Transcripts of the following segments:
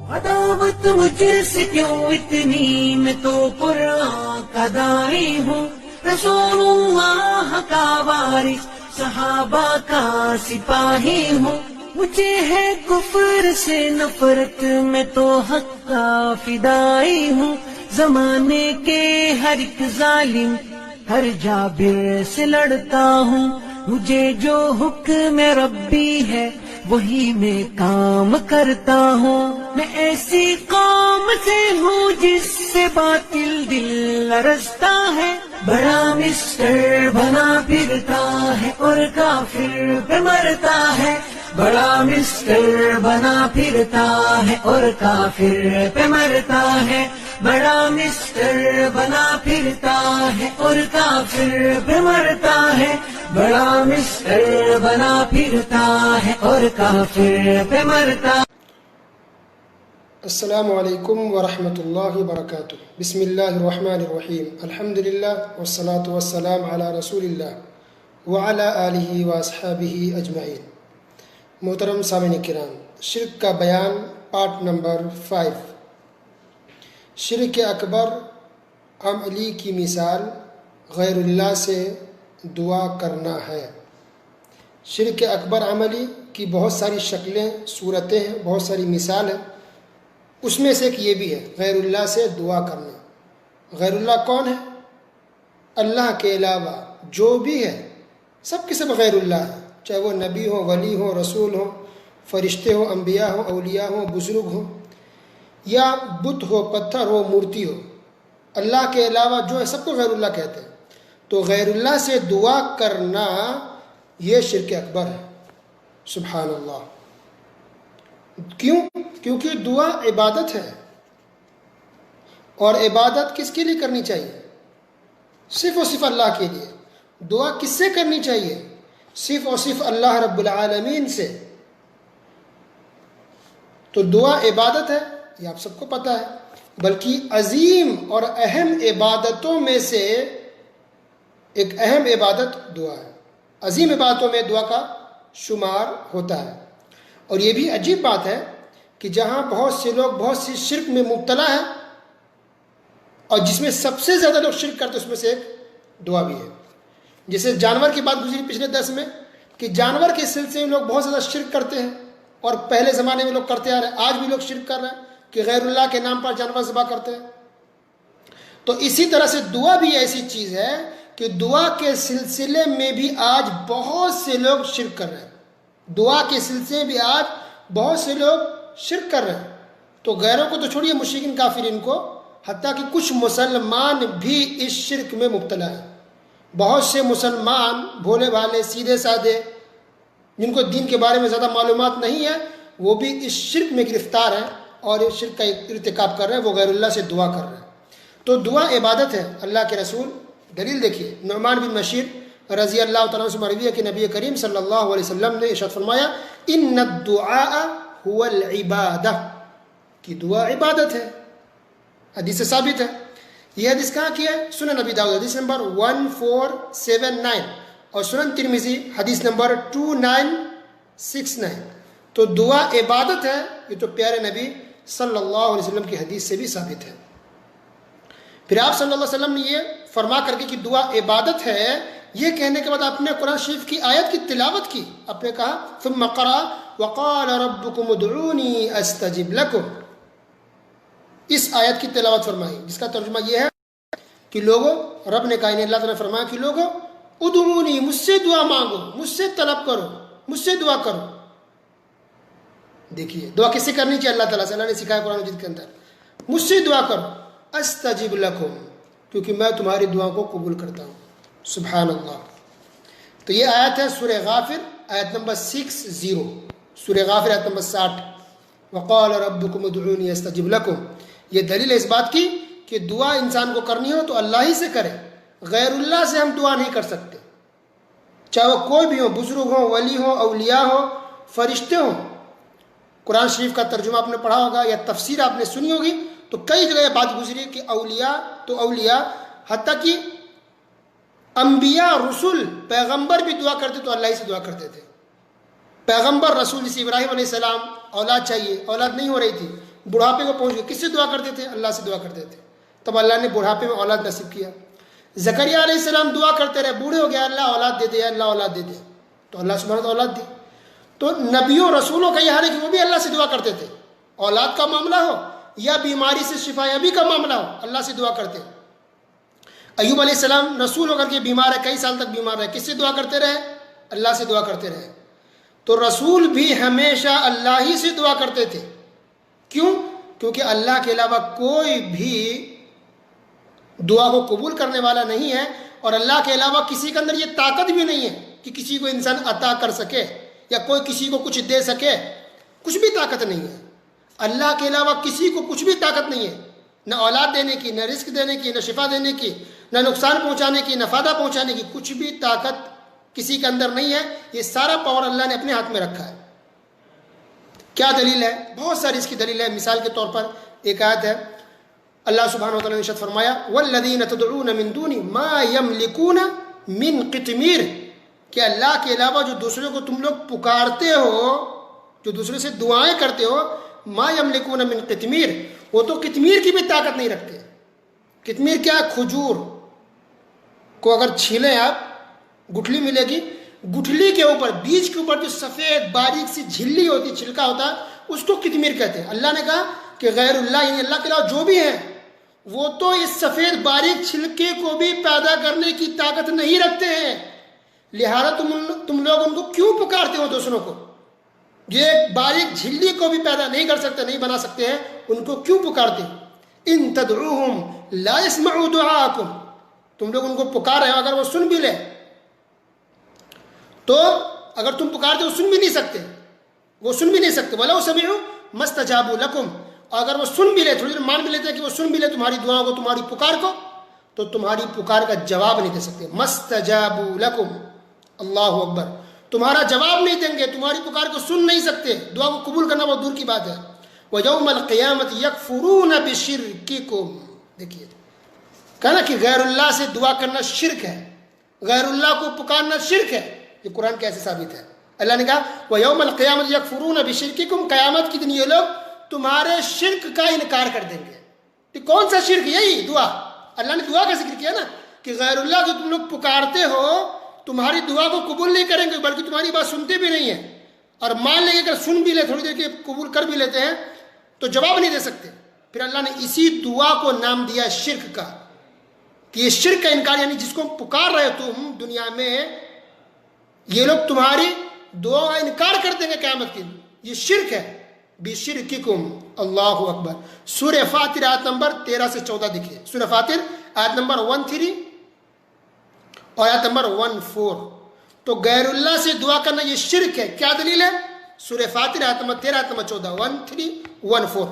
عداوت مجھ سے کیوں اتنی، میں تو قرآن کا داعی ہوں، رسول اللہ کا وارث، صحابہ کا سپاہی ہوں، مجھے ہے کفر سے نفرت، میں تو حق کا فدائی ہوں، زمانے کے ہر ایک ظالم ہر جابر سے لڑتا ہوں، مجھے جو حکم ربی ہے وہی میں کام کرتا ہوں، میں ایسی قوم سے ہوں جس سے باطل دل لرزتا ہے، بڑا مسٹر بنا پھرتا ہے اور کافر پہ مرتا ہے، بڑا مسٹر بنا پھرتا ہے اور کافر پہ مرتا ہے، بڑا مسٹر بنا پھرتا ہے اور کافر پہ مرتا ہے، بڑا مسٹر بنا پھرتا ہے اور کافر پہ مرتا ہے۔ السلام علیکم ورحمۃ اللہ وبرکاتہ۔ بسم اللہ الرحمن الرحیم، الحمدللہ والصلاة والسلام علی رسول اللہ وعلی آلہ واصحابہ اجمعین۔ محترم سامعین کرام، شرک کا بیان پارٹ نمبر 5۔ شرک اکبر عملی کی مثال غیر اللہ سے دعا کرنا ہے۔ شرک اکبر عملی کی بہت ساری شکلیں، صورتیں ہیں، بہت ساری مثال ہیں، اس میں سے ایک یہ بھی ہے، غیر اللہ سے دعا کرنا۔ غیر اللہ کون ہے؟ اللہ کے علاوہ جو بھی ہے سب کے سب غیر اللہ ہے، چاہے وہ نبی ہو، ولی ہو، رسول ہو، فرشتے ہو، انبیاء ہو، اولیاء ہو، بزرگ ہو، یا بت ہو، پتھر ہو، مورتی ہو، اللہ کے علاوہ جو ہے سب کو غیر اللہ کہتے ہیں۔ تو غیر اللہ سے دعا کرنا یہ شرک اکبر ہے۔ سبحان اللہ۔ کیوں؟ کیونکہ دعا عبادت ہے، اور عبادت کس کے لیے کرنی چاہیے؟ صرف اور صرف اللہ کے لیے۔ دعا کس سے کرنی چاہیے؟ صرف اور صرف اللہ رب العالمین سے۔ تو دعا عبادت ہے، یہ آپ سب کو پتہ ہے، بلکہ عظیم اور اہم عبادتوں میں سے ایک اہم عبادت دعا ہے۔ عظیم عبادتوں میں دعا کا شمار ہوتا ہے۔ اور یہ بھی عجیب بات ہے کہ جہاں بہت سے لوگ بہت سی شرک میں مبتلا ہیں، اور جس میں سب سے زیادہ لوگ شرک کرتے ہیں، اس میں سے ایک دعا بھی ہے۔ جیسے جانور کی بات گزری پچھلے درس میں، کہ جانور کے سلسلے میں لوگ بہت زیادہ شرک کرتے ہیں، اور پہلے زمانے میں لوگ کرتے آ رہے ہیں، آج بھی لوگ شرک کر رہے ہیں کہ غیر اللہ کے نام پر جانور ذبح کرتے ہیں۔ تو اسی طرح سے دعا بھی ایسی چیز ہے کہ دعا کے سلسلے میں بھی آج بہت سے لوگ شرک کر رہے ہیں۔ دعا کے سلسلے میں بھی آج بہت سے لوگ شرک کر رہے ہیں۔ تو غیروں کو تو چھوڑیے، مشرکین کافرین کو، حتیٰ کہ کچھ مسلمان بھی اس شرک میں مبتلا ہیں۔ بہت سے مسلمان بھولے بھالے، سیدھے سادے، جن کو دین کے بارے میں زیادہ معلومات نہیں ہے، وہ بھی اس شرک میں گرفتار ہیں اور اس شرک کا ارتکاب کر رہے ہیں، وہ غیر اللہ سے دعا کر رہے ہیں۔ تو دعا عبادت ہے۔ اللہ کے رسول، دلیل دیکھیے، نعمان بن بشیر رضی اللہ تعالیٰ عنہ سے مروی ہے کہ نبی کریم صلی اللہ علیہ وسلم نے ارشاد فرمایا، ان الدعاء هو العبادہ، کہ دعا عبادت ہے۔ حدیث سے ثابت ہے۔ یہ حدیث کہاں کی ہے؟ سنن نبی داؤد حدیث نمبر 1479، اور سنن ترمذی حدیث نمبر 2969۔ تو دعا عبادت ہے، یہ تو پیارے نبی صلی اللہ علیہ وسلم کی حدیث سے بھی ثابت ہے۔ پھر آپ صلی اللہ علیہ وسلم نے یہ فرما کر کے کہ دعا عبادت ہے، یہ کہنے کے بعد آپ نے قرآن شریف کی آیت کی تلاوت کی۔ آپ نے کہا ثم قرأ وقال ربكم ادعوني استجب لكم، اس آیت کی تلاوت فرمائی، جس کا ترجمہ یہ ہے کہ لوگوں، رب نے کہا، اللہ تعالیٰ نے فرمایا کہ لوگوں ادعونی، مجھ سے دعا مانگو، مجھ سے طلب کرو، مجھ سے دعا کرو۔ دیکھیے دعا کس سے کرنی چاہیے؟ اللہ تعالیٰ سے۔ اللہ نے سکھایا قرآن مجید کے اندر، مجھ سے دعا کرو، استجب لکم، کیونکہ میں تمہاری دعا کو قبول کرتا ہوں۔ سبحان اللہ۔ تو یہ آیت ہے سورہ غافر، آیت نمبر 60، سورہ غافر آیت نمبر 60، وقال ربکم ادعونی استجب لکم۔ یہ دلیل ہے اس بات کی کہ دعا انسان کو کرنی ہو تو اللہ ہی سے کرے، غیر اللہ سے ہم دعا نہیں کر سکتے، چاہے وہ کوئی بھی ہو، بزرگ ہو، ولی ہو، اولیاء ہو، فرشتے ہوں۔ قرآن شریف کا ترجمہ آپ نے پڑھا ہوگا یا تفسیر آپ نے سنی ہوگی، تو کئی جگہ یہ بات گزری کہ اولیاء تو اولیاء، حتیٰ کہ انبیاء، رسول، پیغمبر بھی دعا کرتے تو اللہ ہی سے دعا کرتے تھے۔ پیغمبر رسول جیسے ابراہیم علیہ السلام، اولاد چاہیے، اولاد نہیں ہو رہی تھی، بڑھاپے کو پہنچ گئے، کس سے دعا کرتے تھے؟ اللہ سے دعا کرتے تھے، تب اللہ نے بڑھاپے میں اولاد نصیب کیا۔ زکریا علیہ السلام دعا کرتے رہے، بوڑھے ہو گیا، اللہ اولاد دے دے، اللہ اولاد دے دے، تو اللہ سبحانہ وتعالی اولاد دی۔ تو نبیوں رسولوں کا یہ حال ہے کہ وہ بھی اللہ سے دعا کرتے تھے، اولاد کا معاملہ ہو یا بیماری سے شفا یابی کا معاملہ ہو، اللہ سے دعا کرتے۔ ایوب علیہ السلام رسول ہو کر کے بیمار ہے، کئی سال تک بیمار رہے، کس سے دعا کرتے رہے؟ اللہ سے دعا کرتے رہے۔ تو رسول بھی ہمیشہ اللہ ہی سے دعا کرتے تھے، کیوں؟ کیونکہ اللہ کے علاوہ کوئی بھی دعا کو قبول کرنے والا نہیں ہے، اور اللہ کے علاوہ کسی کے اندر یہ طاقت بھی نہیں ہے کہ کسی کو انسان عطا کر سکے یا کوئی کسی کو کچھ دے سکے، کچھ بھی طاقت نہیں ہے۔ اللہ کے علاوہ کسی کو کچھ بھی طاقت نہیں ہے، نہ اولاد دینے کی، نہ رزق دینے کی، نہ شفا دینے کی، نہ نقصان پہنچانے کی، نہ فائدہ پہنچانے کی، کچھ بھی طاقت کسی کے اندر نہیں ہے۔ یہ سارا پاور اللہ نے اپنے ہاتھ میں رکھا ہے۔ کیا دلیل ہے؟ بہت ساری اس کی دلیل ہے۔ مثال کے طور پر ایک آیت ہے، اللہ سبحانہ وتعالی نے ارشاد فرمایا والذین تدعون من دونی ما یملکون من قطمیر، کہ اللہ کے علاوہ جو دوسرے کو تم لوگ پکارتے ہو، جو دوسرے سے دعائیں کرتے ہو، ما یملکون من قطمیر، وہ تو قطمیر کی بھی طاقت نہیں رکھتے۔ قطمیر کیا ہے؟ کھجور کو اگر چھیلیں آپ، گٹھلی ملے گی، گٹھلی کے اوپر، بیج کے اوپر جو سفید باریک سی جھلی ہوتی، چھلکا ہوتا ہے، اس کو قطمیر کہتے ہیں۔ اللہ نے کہا کہ غیر اللہ، یعنی اللہ کے علاوہ جو بھی ہیں وہ تو اس سفید باریک چھلکے کو بھی پیدا کرنے کی طاقت نہیں رکھتے ہیں، لہذا تم لوگ ان کو کیوں پکارتے ہو دوسروں کو؟ یہ باریک جھلی کو بھی پیدا نہیں کر سکتے، نہیں بنا سکتے ہیں، ان کو کیوں پکارتے؟ ان تدعوہم لا يسمعوا دعاءکم، تم لوگ ان کو پکار رہے ہو، اگر وہ سن بھی لے تو اگر تم پکارتے ہو سن بھی نہیں سکتے، وہ سن بھی نہیں سکتے۔ وَلَوْ سَمِعُوا مَا اسْتَجَابُوا لَكُمْ، اگر وہ سن بھی لے، تھوڑی دیر مان بھی لیتے ہیں کہ وہ سن بھی لے تمہاری دعاؤں کو، تمہاری پکار کو، تو تمہاری پکار کا جواب نہیں دے سکتے۔ مَا اسْتَجَابُوا لَكُمْ، اللہ اکبر، تمہارا جواب نہیں دیں گے، تمہاری پکار کو سن نہیں سکتے، دعا کو قبول کرنا بہت دور کی بات ہے۔ وَيَوْمَ الْقِيَامَةِ يَكْفُرُونَ بِشِرْكِكُمْ، دیکھیے کہنا کہ غیر اللہ سے دعا کرنا شرک ہے، غیر اللہ کو پکارنا شرک ہے، یہ قرآن کیسے ثابت ہے؟ اللہ نے کہا وَيَوْمَ الْقِيَامَةِ يَكْفُرُونَ بِشِرْكِكُمْ، قیامت کے دن یہ لوگ تمہارے شرک کا انکار کر دیں گے۔ کہ کون سا شرک؟ یہی دعا، اللہ نے دعا کا ذکر کیا نا، کہ غیر اللہ کو تم لوگ پکارتے ہو، تمہاری دعا کو قبول نہیں کریں گے، بلکہ تمہاری بات سنتے بھی نہیں ہیں، اور مان لیں گے اگر سن بھی لے، تھوڑی دیر کے قبول کر بھی لیتے ہیں تو جواب نہیں دے سکتے۔ پھر اللہ نے اسی دعا کو نام دیا شرک کا، کہ یہ شرک کا انکار، یعنی جس کو پکار رہے تم دنیا میں، یہ لوگ تمہاری دعا کا انکار کر دیں گے قیامت کے دن، یہ شرک ہے۔ بِشِرْكِكُمْ، اللہ اکبر۔ سورہ فاطر آیت نمبر 13 سے 14 دیکھیے، سورہ فاطر آیت نمبر 13 اور آیت نمبر 14۔ تو غیر اللہ سے دعا کرنا یہ شرک ہے، کیا دلیل ہے؟ سورہ فاطر آیت نمبر 13 آیت نمبر 14، 13 14،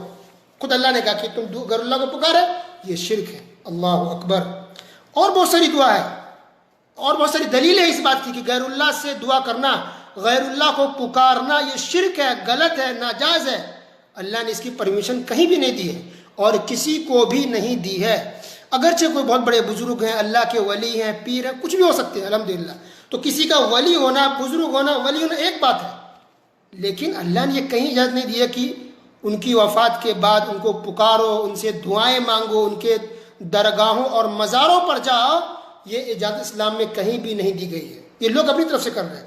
خود اللہ نے کہا کہ تم غیر اللہ کو پکارے، یہ شرک ہے۔ اللہ اکبر۔ اور بہت ساری دعا ہے، اور بہت ساری دلیل ہے اس بات کی کہ غیر اللہ سے دعا کرنا، غیر اللہ کو پکارنا یہ شرک ہے، غلط ہے، ناجائز ہے۔ اللہ نے اس کی پرمیشن کہیں بھی نہیں دی ہے اور کسی کو بھی نہیں دی ہے۔ اگرچہ کوئی بہت بڑے بزرگ ہیں، اللہ کے ولی ہیں، پیر ہیں، کچھ بھی ہو سکتے ہیں الحمدللہ، تو کسی کا ولی ہونا، بزرگ ہونا، ولی ہونا ایک بات ہے، لیکن اللہ نے یہ کہیں اجازت نہیں دی ہے کہ ان کی وفات کے بعد ان کو پکارو، ان سے دعائیں مانگو، ان کے درگاہوں اور مزاروں پر جاؤ، یہ اجازت اسلام میں کہیں بھی نہیں دی گئی ہے۔ یہ لوگ اپنی طرف سے کر رہے ہیں،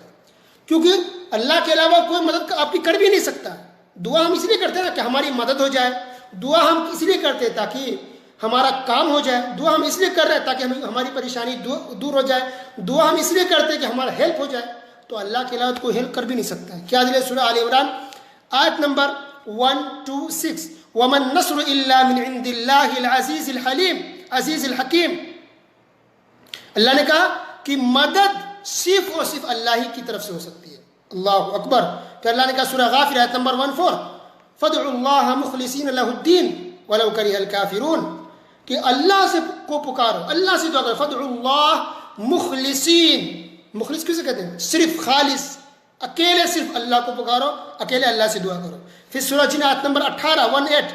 کیونکہ اللہ کے علاوہ کوئی مدد آپ کی کر بھی نہیں سکتا۔ دعا ہم اس لیے کرتے ہیں کہ ہماری مدد ہو جائے، دعا ہم اس لیے کرتے ہیں تاکہ ہمارا کام ہو جائے، دعا ہم اس لیے کر رہے ہیں تاکہ ہماری پریشانی دور ہو جائے، دعا ہم اس لیے کرتے ہیں کہ ہمارا ہیلپ ہو جائے، تو اللہ کے علاوہ کوئی ہیلپ کر بھی نہیں سکتا ہے۔ کیا دلیل؟ سورہ آل عمران آیت نمبر 126، وَمَن نَّصْرُ إِلَّا مِنْ عِنْدِ اللَّهِ الْعَزِيزِ الْحَلِيمِ، عزیز الحکیم۔ اللہ نے کہا کہ مدد صرف اور صرف اللہ ہی کی طرف سے ہو سکتی ہے۔ اللہ اکبر۔ پھر اللہ نے کہا سورہ غافر آیت نمبر 14، فَادْعُوا اللَّهَ مُخْلِصِينَ لَهُ الدِّينَ وَلَوْ كَرِهَ الْكَافِرُونَ، کہ اللہ سے کو پکارو، اللہ سے دعا کرو۔ فَادْعُوا اللَّهَ مُخْلِصِينَ، مخلص کسے کہتے ہیں؟ صرف خالص، اکیلے صرف اللہ کو پکارو، اکیلے اللہ سے دعا کرو۔ پھر سورہ جن آیت نمبر 18 18،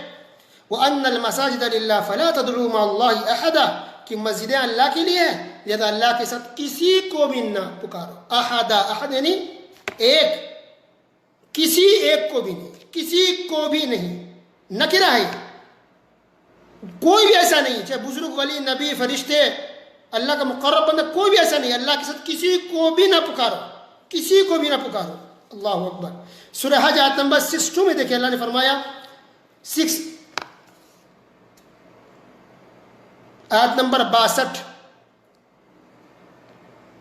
وَأَنَّ الْمَسَاجِدَ لِلَّهِ فَلَا تَدْعُوا مَعَ اللَّهِ أَحَدًا، کہ مسجدیں اللہ کے لیے ہیں، لہذا اللہ کے ساتھ کسی کو بھی نہ پکارو۔ احدا، احد یعنی ایک، کسی ایک کو بھی نہیں، کسی کو بھی نہیں، نکرہ ہے. کوئی بھی ایسا نہیں, چاہے بزرگ, ولی, نبی, فرشتے, اللہ کا مقرب بندہ, کوئی بھی ایسا نہیں. اللہ کے ساتھ کسی کو بھی نہ پکارو, کسی کو بھی نہ پکارو. اللہ اکبر. سورہ حج آیت نمبر 62 میں دیکھیں اللہ نے فرمایا, آیت نمبر 62,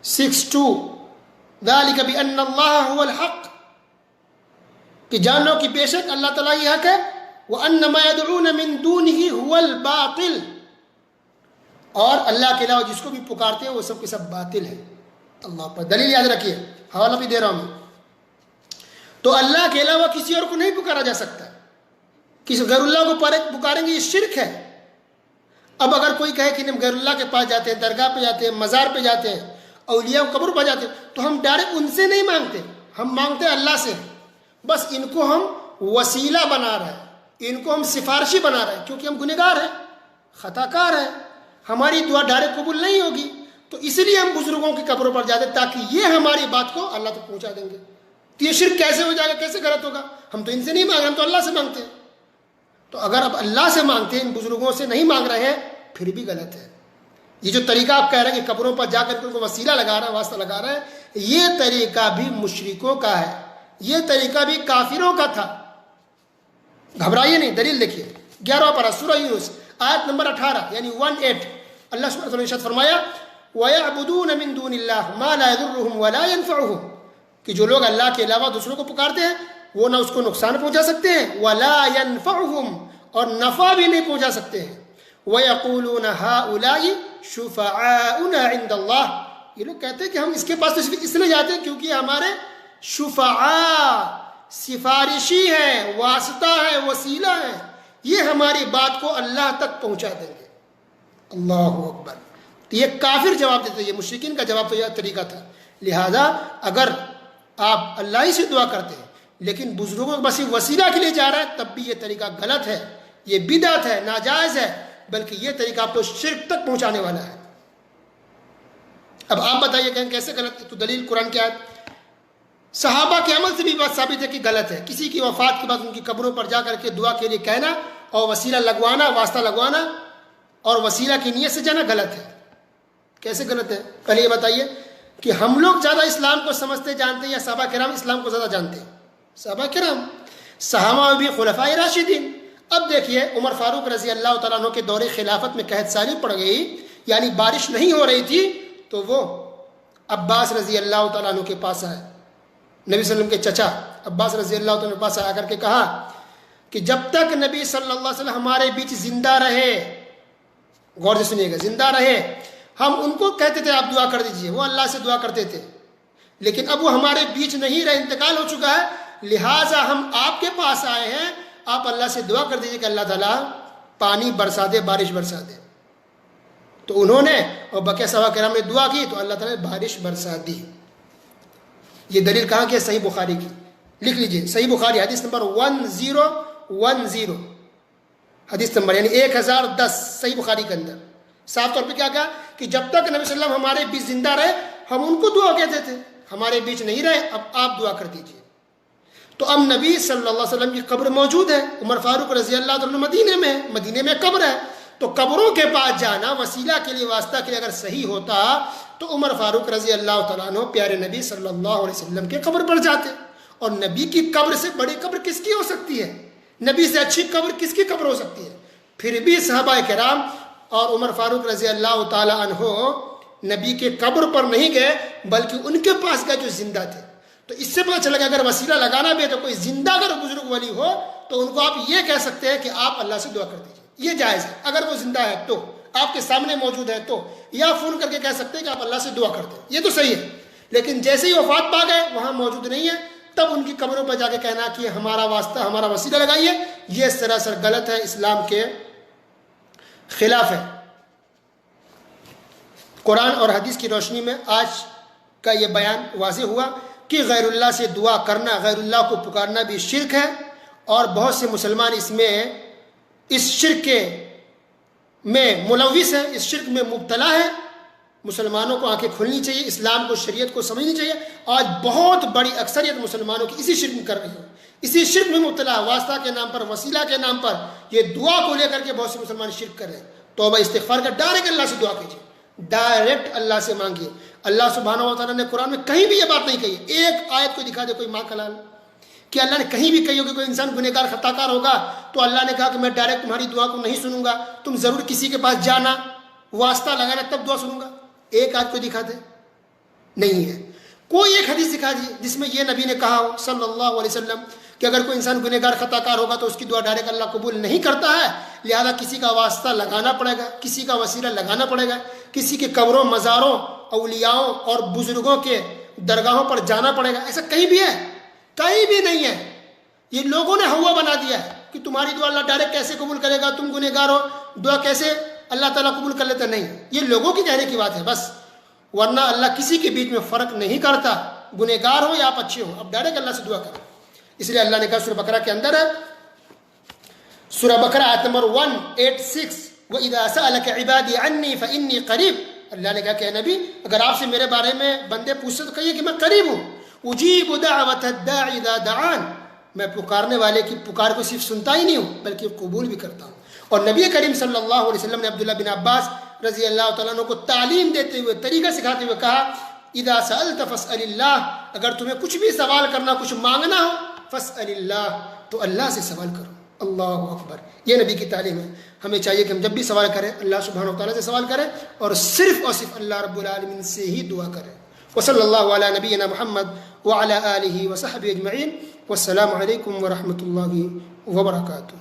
62, ذالک بأن اللہ هو الحق, کہ جان لو کہ بے شک اللہ تعالیٰ یہ حق ہے, وَأَنَّ مَا يَدْعُونَ مِن دُونِهِ هُوَ الْبَاطِلِ, اور اللہ کے علاوہ جس کو بھی پکارتے ہیں وہ سب کے سب باطل ہے. اللہ پر دلیل یاد رکھیے, حوالہ بھی دے رہا ہوں. تو اللہ کے علاوہ کسی اور کو نہیں پکارا جا سکتا. کسی غیر اللہ کو پکاریں گے یہ شرک ہے. اب اگر کوئی کہے کہ ہم غیر اللہ کے پاس جاتے ہیں, درگاہ پہ جاتے ہیں, مزار پہ جاتے ہیں, اولیاء قبر پہ جاتے ہیں, تو ہم ڈائریکٹ ان سے نہیں مانگتے, ہم مانگتے ہیں اللہ سے. بس ان کو ہم وسیلہ بنا رہے ہیں, ان کو ہم سفارشی بنا رہے ہیں, کیونکہ ہم گنہگار ہیں, خطا کار ہیں, ہماری دعا ڈائریکٹ قبول نہیں ہوگی. تو اس لیے ہم بزرگوں کی قبروں پر جاتے ہیں تاکہ یہ ہماری بات کو اللہ تک پہنچا دیں گے. تو یہ شرک کیسے ہو جائے گا, کیسے غلط ہوگا؟ ہم تو ان سے نہیں مانگ رہے, ہم تو اللہ سے مانگتے ہیں. تو اگر اب اللہ سے مانگتے ہیں, ان بزرگوں سے نہیں مانگ رہے ہیں, پھر بھی غلط ہے. یہ جو طریقہ آپ کہہ رہے ہیں کہ قبروں پر جا کر کے ان کو وسیلہ لگا رہا ہے, واسطہ لگا رہا ہے, یہ طریقہ بھی مشرکوں کا ہے, یہ طریقہ بھی کافروں کا تھا. گھبرائیے نہیں, دلیل دیکھیے 11واں پارہ سورہ یونس آیت نمبر 18 یعنی 18. اللہ سبحانہ وتعالی نے ارشاد فرمایا, وَيَعْبُدُونَ مِن دُونِ اللَّهِ مَا لَا يَضُرُّهُمْ وَلَا يَنفَعُهُمْ, کہ جو لوگ اللہ کے علاوہ دوسروں کو پکارتے ہیں وہ نہ اس کو نقصان پہنچا سکتے ہیں, وَلَا يَنفَعُهُمْ, اور نفع بھی نہیں پہنچا سکتے ہیں. وَيَقُولُونَ هَؤُلَاءِ شُفَعَاؤُنَا عِندَ اللَّهِ, یہ لوگ کہتے ہیں کہ ہم اس کے پاس تو اس لیے جاتے ہیں کیونکہ یہ ہمارے شفعاء, سفارشی ہیں, واسطہ ہے, وسیلہ ہے, یہ ہماری بات کو اللہ تک پہنچا دیں گے. اللہ اکبر. تو یہ کافر جواب دیتے, یہ مشرکین کا جواب تو یہ طریقہ تھا. لہذا اگر آپ اللہ ہی سے دعا کرتے ہیں لیکن بزرگوں بس وسیلہ کے لیے جا رہے ہیں, تب بھی یہ طریقہ غلط ہے, یہ بدعت ہے, ناجائز ہے, بلکہ یہ طریقہ آپ کو شرک تک پہنچانے والا ہے. اب آپ بتائیے کہ کیسے غلط ہے؟ تو دلیل قرآن کی آیت, صحابہ کے عمل سے بھی بات ثابت ہے کہ غلط ہے. کسی کی وفات کے بعد ان کی قبروں پر جا کر کے دعا کے لیے کہنا اور وسیلہ لگوانا, واسطہ لگوانا اور وسیلہ کی نیت سے جانا غلط ہے. کیسے غلط ہے؟ پہلے یہ بتائیے کہ ہم لوگ زیادہ اسلام کو سمجھتے جانتے ہیں یا صحابہ کرام اسلام کو زیادہ جانتے ہیں؟ صحابہ کرام, صحابہ میں بھی خلفائے راشدین. اب دیکھیے عمر فاروق رضی اللہ تعالیٰ عنہ کے دور خلافت میں قحط سالی پڑ گئی, یعنی بارش نہیں ہو رہی تھی, تو وہ عباس رضی اللہ تعالیٰ عنہ کے پاس آئے, نبی صلی اللہ علیہ وسلم کے چچا عباس رضی اللہ تعالیٰ عنہ کے پاس آ کر کے کہا کہ جب تک نبی صلی اللہ علیہ وسلم ہمارے بیچ زندہ رہے, غور سے سنیے گا, زندہ رہے, ہم ان کو کہتے تھے آپ دعا کر دیجئے, وہ اللہ سے دعا کرتے تھے, لیکن اب وہ ہمارے بیچ نہیں رہے, انتقال ہو چکا ہے, لہٰذا ہم آپ کے پاس آئے ہیں, آپ اللہ سے دعا کر دیجئے کہ اللہ تعالیٰ پانی برسا دے, بارش برسا دے. تو انہوں نے اور بقیہ صحابہ کرام نے دعا کی تو اللہ تعالیٰ نے بارش برسا دی. یہ دلیل کہاں کی ہے؟ صحیح بخاری کی. لکھ لیجئے, صحیح بخاری حدیث نمبر 1010, حدیث نمبر یعنی 1010 صحیح بخاری کے اندر صاف طور پہ کیا کہا کہ جب تک نبی صلی اللہ علیہ وسلم ہمارے بیچ زندہ رہے ہم ان کو دعا کہتے تھے, ہمارے بیچ نہیں رہے, اب آپ دعا کر دیجئے. تو اب نبی صلی اللہ علیہ وسلم کی قبر موجود ہے, عمر فاروق رضی اللہ عنہ مدینے میں ہے, مدینے میں قبر ہے, تو قبروں کے پاس جانا وسیلہ کے لیے, واسطہ کے لیے اگر صحیح ہوتا تو عمر فاروق رضی اللہ تعالیٰ عنہ پیارے نبی صلی اللہ علیہ وسلم کے قبر پر جاتے. اور نبی کی قبر سے بڑی قبر کس کی ہو سکتی ہے؟ نبی سے اچھی قبر کس کی قبر ہو سکتی ہے؟ پھر بھی صحابہ کرام اور عمر فاروق رضی اللہ تعالیٰ عنہ نبی کے قبر پر نہیں گئے بلکہ ان کے پاس گئے جو زندہ تھے. تو اس سے پتہ چلا کہ اگر وسیلہ لگانا بھی ہے تو کوئی زندہ اگر بزرگ ولی ہو تو ان کو آپ یہ کہہ سکتے ہیں کہ آپ اللہ سے دعا کر دیجیے, یہ جائز ہے. اگر وہ زندہ ہے تو, آپ کے سامنے موجود ہے تو, یا فون کر کے کہہ سکتے ہیں کہ آپ اللہ سے دعا کرتے ہیں, یہ تو صحیح ہے. لیکن جیسے ہی وفات پا گئے وہاں موجود نہیں ہے تب ان کی قبروں پر جا کے کہنا کہ ہمارا واسطہ, ہمارا وسیلہ لگائیے, یہ سراسر غلط ہے, اسلام کے خلاف ہے. قرآن اور حدیث کی روشنی میں آج کا یہ بیان واضح ہوا کہ غیر اللہ سے دعا کرنا, غیر اللہ کو پکارنا بھی شرک ہے, اور بہت سے مسلمان اس شرک میں ملوث ہے, اس شرک میں مبتلا ہے. مسلمانوں کو آنکھیں کھلنی چاہیے، اسلام کو، شریعت کو سمجھنی چاہیے. آج بہت بڑی اکثریت مسلمانوں کی اسی شرک میں کر رہی ہے، اسی شرک میں مبتلا، واسطہ کے نام پر، وسیلہ کے نام پر، یہ دعا کو لے کر کے بہت سے مسلمان شرک کر رہے ہیں. توبہ استغفار کا ڈائریکٹ اللہ سے دعا کیجیے، ڈائریکٹ اللہ سے مانگیے. اللہ سبحانہ و تعالیٰ نے قرآن میں کہیں بھی یہ بات نہیں کہی. ایک آیت کو دکھا دے کوئی ماں کا لال کہ اللہ نے کہیں بھی کہی ہو کہ کوئی انسان گنہگار خطا کار ہوگا تو اللہ نے کہا کہ میں ڈائریکٹ تمہاری دعا کو نہیں سنوں گا، تم ضرور کسی کے پاس جانا، واسطہ لگانا، تب دعا سنوں گا. ایک آیت کو دکھا دے، نہیں ہے. کوئی ایک حدیث دکھا دیجیے جس میں یہ نبی نے کہا ہو صلی اللہ علیہ وسلم کہ اگر کوئی انسان گنہگار خطا کار ہوگا تو اس کی دعا ڈائریکٹ اللہ قبول نہیں کرتا ہے، لہذا کسی کا واسطہ لگانا پڑے گا، کسی کا وسیلہ لگانا پڑے گا، کسی کے قبروں، مزاروں، اولیاؤں اور بزرگوں کے درگاہوں پر جانا پڑے گا. ایسا کہیں بھی ہے؟ کہیں بھی نہیں ہے. یہ لوگوں نے ہوا بنا دیا ہے کہ تمہاری دعا اللہ ڈائریکٹ کیسے قبول کرے گا، تم گنہگار ہو، دعا کیسے اللہ تعالیٰ قبول کر لیتا. نہیں، یہ لوگوں کی کہنے کی بات ہے بس، ورنہ اللہ کسی کے بیچ میں فرق نہیں کرتا، گنہگار ہو یا آپ اچھے ہو، اب ڈائریکٹ اللہ سے دعا کرو. اس لیے اللہ نے کہا سورہ بقرہ کے اندر ہے، سورہ بقرہ آیت نمبر 186، وَإِذَا سَأَلَكَ عِبَادِي عَنِّي فَإِنِّي قَرِيبٌ. اللہ نے کہا کہ اے نبی اگر آپ سے میرے بارے میں بندے پوچھتے تو کہیے کہ میں قریب ہوں. اجیب دعوت الداعی اذا دعان، میں پکارنے والے کی پکار کو صرف سنتا ہی نہیں ہوں بلکہ قبول بھی کرتا ہوں. اور نبی کریم صلی اللہ علیہ وسلم نے عبداللہ بن عباس رضی اللہ تعالیٰ عنہ کو تعلیم دیتے ہوئے، طریقہ سکھاتے ہوئے کہا اذا سألت فاسأل اللہ، اگر تمہیں کچھ بھی سوال کرنا، کچھ مانگنا ہو، فاسأل اللہ، تو اللہ سے سوال کرو. اللہ اکبر، یہ نبی کی تعلیم ہے. ہمیں چاہیے کہ ہم جب بھی سوال کریں اللہ سبحانہ و تعالیٰ سے سوال کریں اور صرف اللہ رب العالمین سے ہی دعا کریں. وصلی اللہ علی نبینا محمد وعلی آلہ وصحبہ اجمعین، والسلام علیکم ورحمۃ اللہ وبرکاتہ.